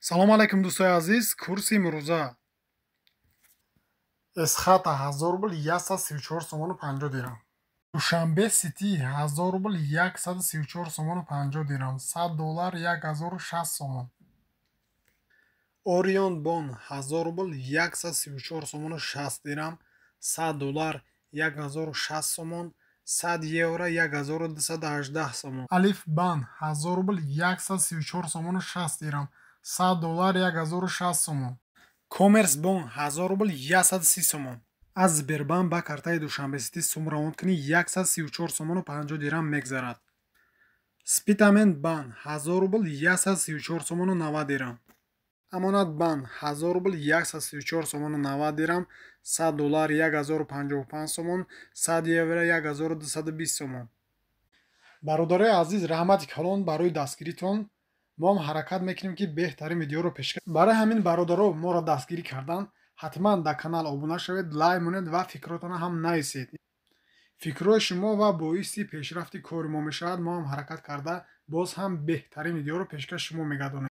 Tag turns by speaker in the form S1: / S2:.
S1: салом алайкум дӯстои азиз. Курси имрӯза эсхата 1000 рубл 134 сомону 50 дирам. душанбе сити 1000 рубл 134 сомону 50 дирам. $100 1060 сомон. Орион Бон 1000 рубл 134 сомону 60 дирам. $100 1060 сомон. 100 евро 1218 сомон. Алиф Бан 1000 рубл 134 сомону 60 дирам. $100 1060 сомон. Комерс Бон 1000 рубл 130 сомон. аз Сбербанк ба картаи Душанбе сити сум равонкунӣ 134 сомону 50 дирам мегзарад. Спитамент Бан 1000 рубл 134 сомону 90 дирам. Амонат Бан 1000 рубл 134 сомону 90 дирам. $100 1055 сомон. 100 евро 1220 сомон. бародарои азиз, раҳмати калон барои дастгиритон. мо ҳам ҳаракат мекунем ки беҳтарин видеоро пешкаш. Барои ҳамин бародаро моро дастгирӣ кардан, ҳатман дар канал обуна шавед, лайк монед ва фикротона ҳам нависед. фикрҳои шумо ва боиси пешрафти кори мо мешавад. мо ҳам ҳаракат карда боз ҳам беҳтарин видеоро пешкаш шумо мегардонем.